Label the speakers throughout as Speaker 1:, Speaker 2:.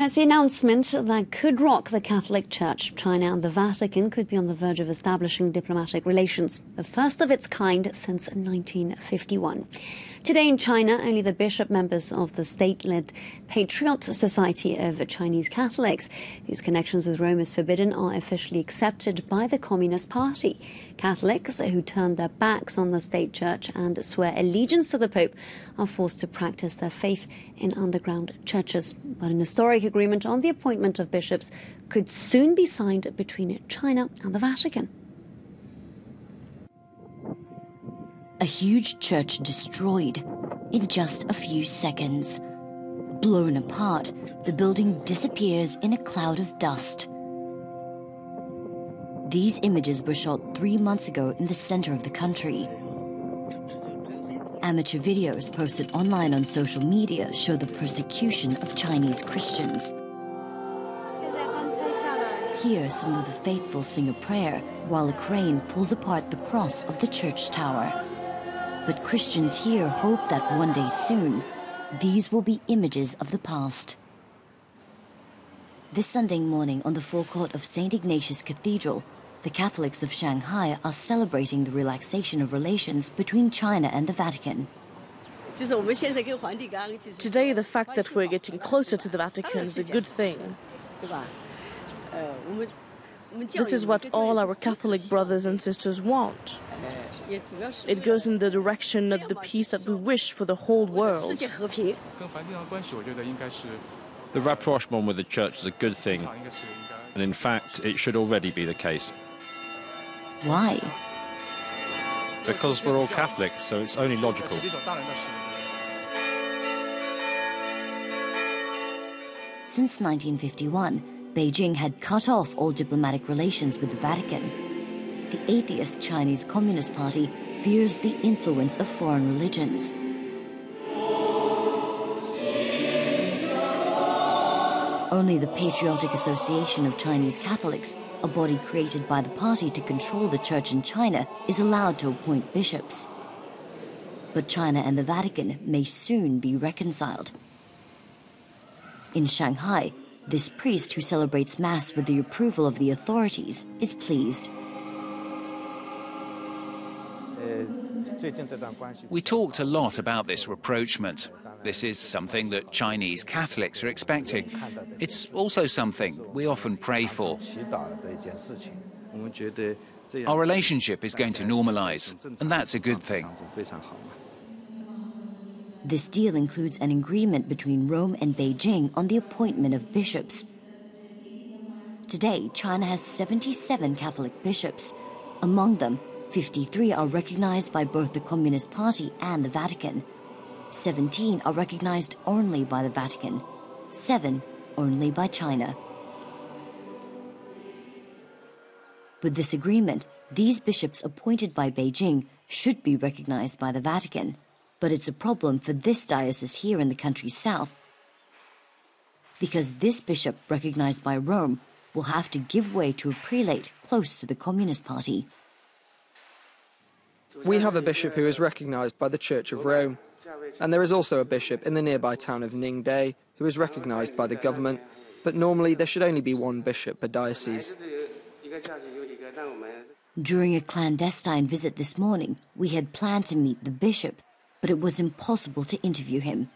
Speaker 1: It's the announcement that could rock the Catholic Church. China and the Vatican could be on the verge of establishing diplomatic relations, the first of its kind since 1951. Today in China, only the bishop members of the state-led Patriot Society of Chinese Catholics, whose connections with Rome is forbidden, are officially accepted by the Communist Party. Catholics who turn their backs on the state church and swear allegiance to the Pope are forced to practice their faith in underground churches. But an historic agreement on the appointment of bishops could soon be signed between China and the Vatican.
Speaker 2: A huge church destroyed in just a few seconds. Blown apart, the building disappears in a cloud of dust. These images were shot 3 months ago in the center of the country. Amateur videos posted online on social media show the persecution of Chinese Christians. Here, some of the faithful sing a prayer while a crane pulls apart the cross of the church tower. But Christians here hope that one day soon, these will be images of the past. This Sunday morning on the forecourt of St. Ignatius Cathedral, the Catholics of Shanghai are celebrating the relaxation of relations between China and the Vatican.
Speaker 3: Today, the fact that we're getting closer to the Vatican is a good thing. This is what all our Catholic brothers and sisters want. It goes in the direction of the peace that we wish for the whole world.
Speaker 4: The rapprochement with the Church is a good thing, and in fact, it should already be the case.
Speaker 2: Why?
Speaker 4: Because we're all Catholic, so it's only logical.
Speaker 2: Since 1951, Beijing had cut off all diplomatic relations with the Vatican. The atheist Chinese Communist Party fears the influence of foreign religions. Only the Patriotic Association of Chinese Catholics, a body created by the party to control the church in China, is allowed to appoint bishops. But China and the Vatican may soon be reconciled. In Shanghai, this priest who celebrates Mass with the approval of the authorities is pleased.
Speaker 5: We talked a lot about this rapprochement. This is something that Chinese Catholics are expecting. It's also something we often pray for. Our relationship is going to normalize, and that's a good thing.
Speaker 2: This deal includes an agreement between Rome and Beijing on the appointment of bishops. Today, China has 77 Catholic bishops. Among them, 53 are recognized by both the Communist Party and the Vatican. 17 are recognized only by the Vatican. 7 only by China. With this agreement, these bishops appointed by Beijing should be recognized by the Vatican. But it's a problem for this diocese here in the country's south, because this bishop, recognized by Rome, will have to give way to a prelate close to the Communist Party.
Speaker 6: We have a bishop who is recognized by the Church of Rome, and there is also a bishop in the nearby town of Ningde who is recognized by the government, but normally there should only be one bishop per diocese.
Speaker 2: During a clandestine visit this morning, we had planned to meet the bishop, but it was impossible to interview him.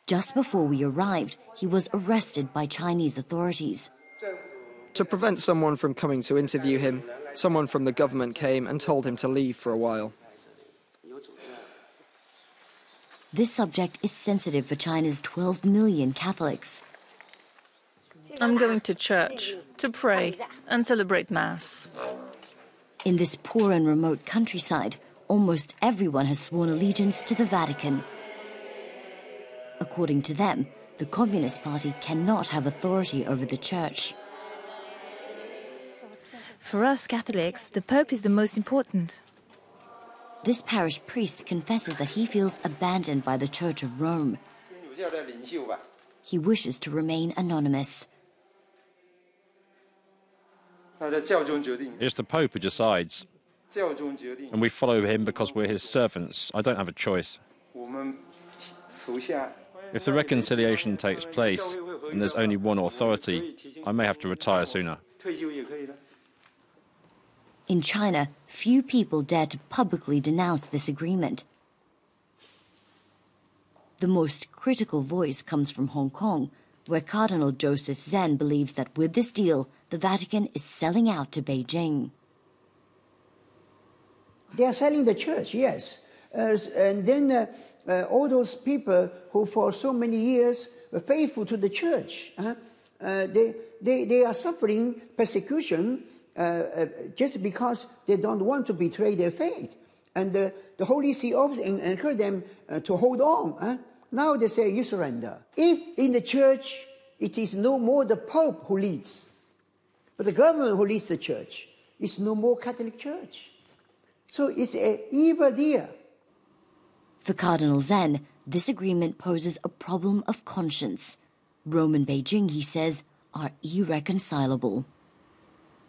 Speaker 2: Just before we arrived, he was arrested by Chinese authorities.
Speaker 6: To prevent someone from coming to interview him, someone from the government came and told him to leave for a while.
Speaker 2: This subject is sensitive for China's 12 million Catholics.
Speaker 3: I'm going to church to pray and celebrate Mass.
Speaker 2: In this poor and remote countryside, almost everyone has sworn allegiance to the Vatican. According to them, the Communist Party cannot have authority over the church.
Speaker 7: For us Catholics, the Pope is the most important.
Speaker 2: This parish priest confesses that he feels abandoned by the Church of Rome. He wishes to remain anonymous.
Speaker 4: It's the Pope who decides, and we follow him because we're his servants. I don't have a choice. If the reconciliation takes place and there's only one authority, I may have to retire sooner.
Speaker 2: In China, few people dare to publicly denounce this agreement. The most critical voice comes from Hong Kong, where Cardinal Joseph Zen believes that with this deal, the Vatican is selling out to Beijing.
Speaker 8: They are selling the church, yes. And then all those people who for so many years were faithful to the church, they are suffering persecution just because they don't want to betray their faith. And the Holy See always encouraged them to hold on. Now they say, you surrender. If in the church it is no more the Pope who leads, but the government who leads the church, it's no more Catholic Church. So it's an evil deal.
Speaker 2: For Cardinal Zen, this agreement poses a problem of conscience. Rome and Beijing, he says, are irreconcilable.